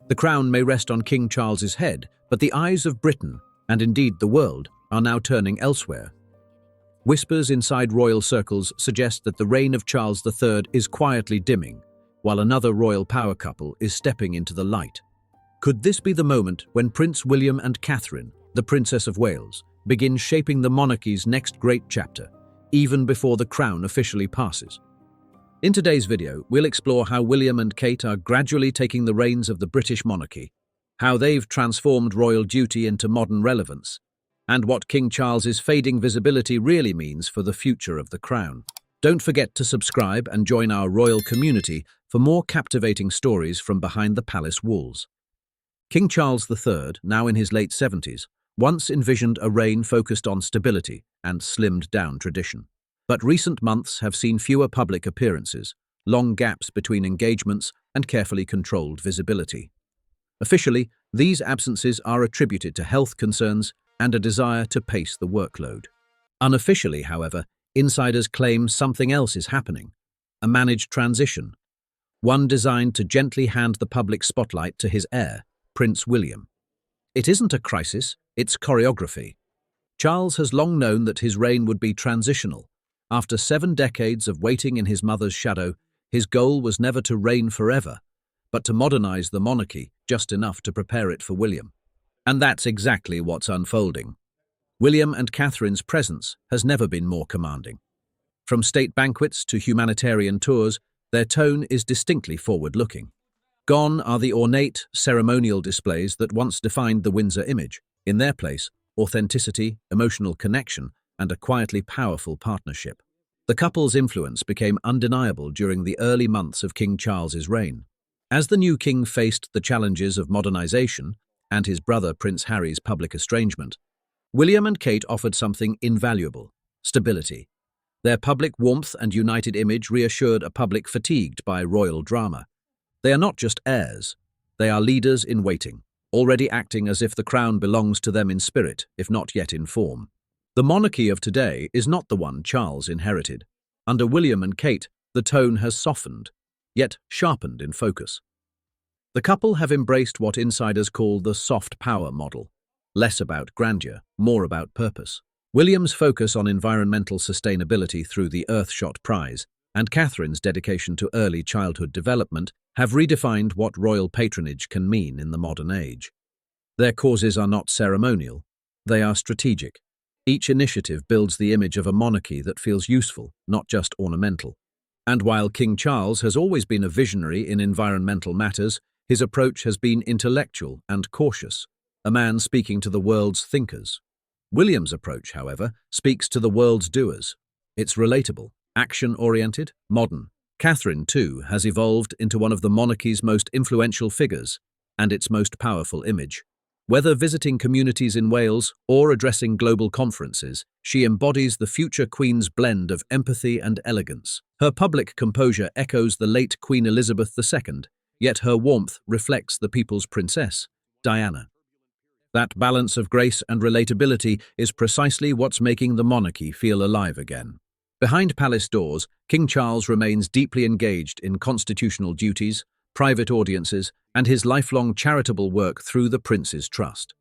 The crown may rest on King Charles's head, but the eyes of Britain, and indeed the world, are now turning elsewhere. Whispers inside royal circles suggest that the reign of Charles III is quietly dimming, while another royal power couple is stepping into the light. Could this be the moment when Prince William and Catherine, the Princess of Wales, begin shaping the monarchy's next great chapter, even before the crown officially passes? In today's video, we'll explore how William and Kate are gradually taking the reins of the British monarchy, how they've transformed royal duty into modern relevance, and what King Charles's fading visibility really means for the future of the crown. Don't forget to subscribe and join our royal community for more captivating stories from behind the palace walls. King Charles III, now in his late 70s, once envisioned a reign focused on stability and slimmed-down tradition. But recent months have seen fewer public appearances, long gaps between engagements, and carefully controlled visibility. Officially, these absences are attributed to health concerns and a desire to pace the workload. Unofficially, however, insiders claim something else is happening, a managed transition, one designed to gently hand the public spotlight to his heir, Prince William. It isn't a crisis, it's choreography. Charles has long known that his reign would be transitional. After 7 decades of waiting in his mother's shadow, his goal was never to reign forever, but to modernize the monarchy just enough to prepare it for William. And that's exactly what's unfolding. William and Catherine's presence has never been more commanding. From state banquets to humanitarian tours, their tone is distinctly forward-looking. Gone are the ornate, ceremonial displays that once defined the Windsor image. In their place, authenticity, emotional connection, and a quietly powerful partnership. The couple's influence became undeniable during the early months of King Charles's reign. As the new king faced the challenges of modernization and his brother Prince Harry's public estrangement, William and Kate offered something invaluable: stability. Their public warmth and united image reassured a public fatigued by royal drama. They are not just heirs, they are leaders in waiting, already acting as if the crown belongs to them in spirit, if not yet in form. The monarchy of today is not the one Charles inherited. Under William and Kate, the tone has softened, yet sharpened in focus. The couple have embraced what insiders call the soft power model, less about grandeur, more about purpose. William's focus on environmental sustainability through the Earthshot Prize and Catherine's dedication to early childhood development have redefined what royal patronage can mean in the modern age. Their causes are not ceremonial, they are strategic. Each initiative builds the image of a monarchy that feels useful, not just ornamental. And while King Charles has always been a visionary in environmental matters, his approach has been intellectual and cautious, a man speaking to the world's thinkers. William's approach, however, speaks to the world's doers. It's relatable, action-oriented, modern. Catherine, too, has evolved into one of the monarchy's most influential figures and its most powerful image. Whether visiting communities in Wales or addressing global conferences, she embodies the future Queen's blend of empathy and elegance. Her public composure echoes the late Queen Elizabeth II, yet her warmth reflects the people's princess, Diana. That balance of grace and relatability is precisely what's making the monarchy feel alive again. Behind palace doors, King Charles remains deeply engaged in constitutional duties, private audiences, and his lifelong charitable work through the Prince's Trust.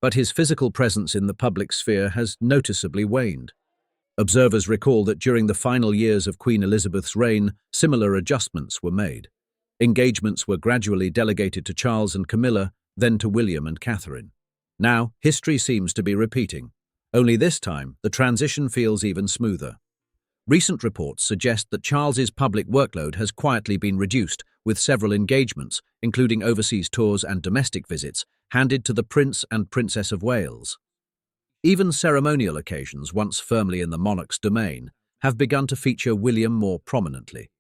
But his physical presence in the public sphere has noticeably waned. Observers recall that during the final years of Queen Elizabeth's reign, similar adjustments were made. Engagements were gradually delegated to Charles and Camilla, then to William and Catherine. Now, history seems to be repeating. Only this time, the transition feels even smoother. Recent reports suggest that Charles's public workload has quietly been reduced, with several engagements, including overseas tours and domestic visits, handed to the Prince and Princess of Wales. Even ceremonial occasions, once firmly in the monarch's domain, have begun to feature William more prominently.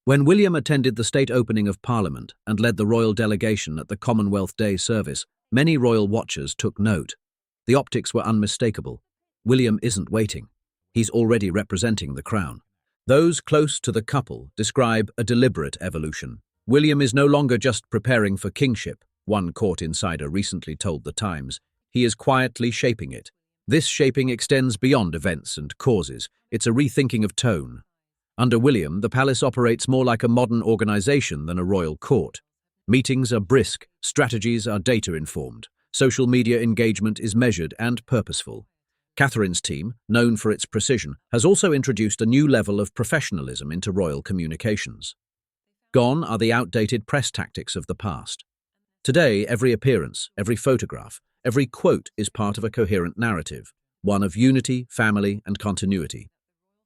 When William attended the state opening of Parliament and led the royal delegation at the Commonwealth Day service, many royal watchers took note. The optics were unmistakable. William isn't waiting. He's already representing the crown. Those close to the couple describe a deliberate evolution. William is no longer just preparing for kingship, one court insider recently told The Times. He is quietly shaping it. This shaping extends beyond events and causes. It's a rethinking of tone. Under William, the palace operates more like a modern organization than a royal court. Meetings are brisk, strategies are data-informed, social media engagement is measured and purposeful. Catherine's team, known for its precision, has also introduced a new level of professionalism into royal communications. Gone are the outdated press tactics of the past. Today, every appearance, every photograph, every quote is part of a coherent narrative, one of unity, family, and continuity.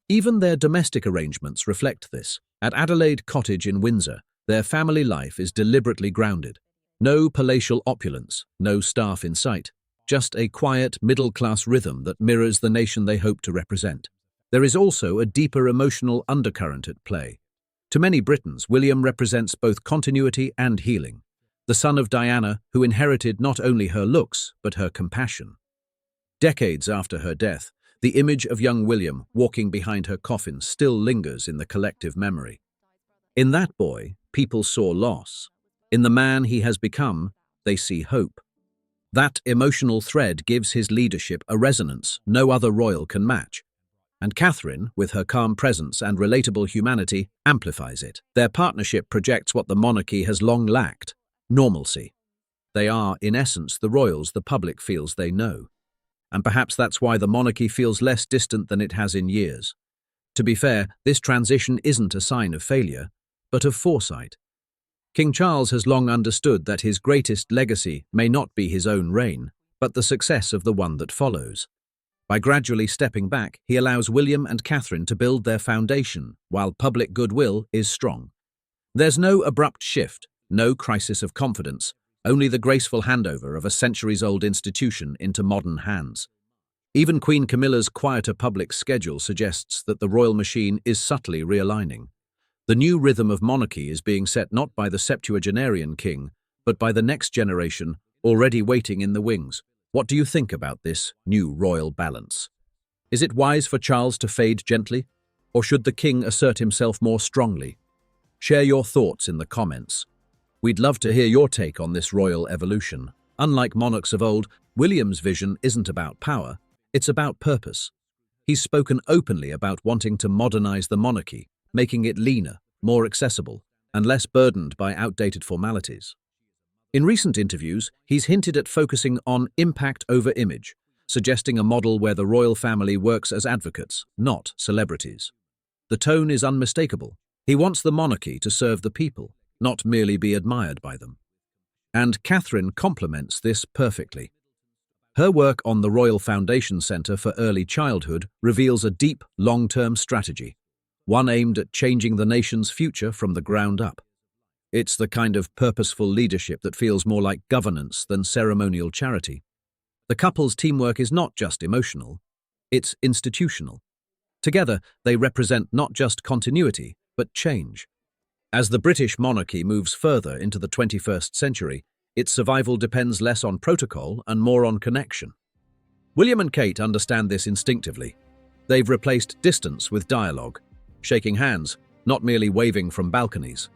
Even their domestic arrangements reflect this. At Adelaide Cottage in Windsor, their family life is deliberately grounded. No palatial opulence, no staff in sight, just a quiet, middle-class rhythm that mirrors the nation they hope to represent. There is also a deeper emotional undercurrent at play. To many Britons, William represents both continuity and healing. The son of Diana, who inherited not only her looks, but her compassion. Decades after her death, the image of young William walking behind her coffin still lingers in the collective memory. In that boy, people saw loss. In the man he has become, they see hope. That emotional thread gives his leadership a resonance no other royal can match. And Catherine, with her calm presence and relatable humanity, amplifies it. Their partnership projects what the monarchy has long lacked: normalcy. They are, in essence, the royals the public feels they know. And perhaps that's why the monarchy feels less distant than it has in years. To be fair, this transition isn't a sign of failure, but of foresight. King Charles has long understood that his greatest legacy may not be his own reign, but the success of the one that follows. By gradually stepping back, he allows William and Catherine to build their foundation, while public goodwill is strong. There's no abrupt shift, no crisis of confidence, only the graceful handover of a centuries-old institution into modern hands. Even Queen Camilla's quieter public schedule suggests that the royal machine is subtly realigning. The new rhythm of monarchy is being set not by the septuagenarian king, but by the next generation, already waiting in the wings. What do you think about this new royal balance? Is it wise for Charles to fade gently, or should the king assert himself more strongly? Share your thoughts in the comments. We'd love to hear your take on this royal evolution. Unlike monarchs of old, William's vision isn't about power, it's about purpose. He's spoken openly about wanting to modernize the monarchy, making it leaner, more accessible, and less burdened by outdated formalities. In recent interviews, he's hinted at focusing on impact over image, suggesting a model where the royal family works as advocates, not celebrities. The tone is unmistakable. He wants the monarchy to serve the people, not merely be admired by them. And Catherine complements this perfectly. Her work on the Royal Foundation Centre for Early Childhood reveals a deep, long-term strategy, one aimed at changing the nation's future from the ground up. It's the kind of purposeful leadership that feels more like governance than ceremonial charity. The couple's teamwork is not just emotional, it's institutional. Together, they represent not just continuity, but change. As the British monarchy moves further into the 21st century, its survival depends less on protocol and more on connection. William and Kate understand this instinctively. They've replaced distance with dialogue, shaking hands, not merely waving from balconies.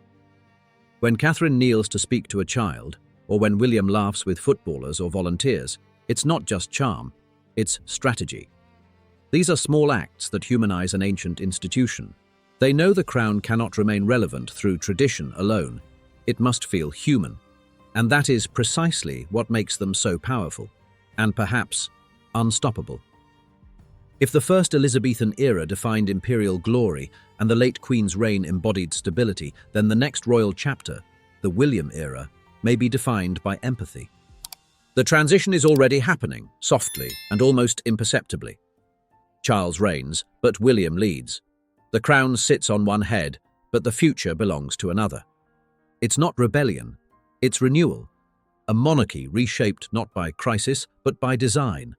When Catherine kneels to speak to a child, or when William laughs with footballers or volunteers, it's not just charm, it's strategy. These are small acts that humanize an ancient institution. They know the crown cannot remain relevant through tradition alone. It must feel human. And that is precisely what makes them so powerful, and perhaps unstoppable. If the first Elizabethan era defined imperial glory and the late Queen's reign embodied stability, then the next royal chapter, the William era, may be defined by empathy. The transition is already happening, softly and almost imperceptibly. Charles reigns, but William leads. The crown sits on one head, but the future belongs to another. It's not rebellion, it's renewal. A monarchy reshaped not by crisis, but by design.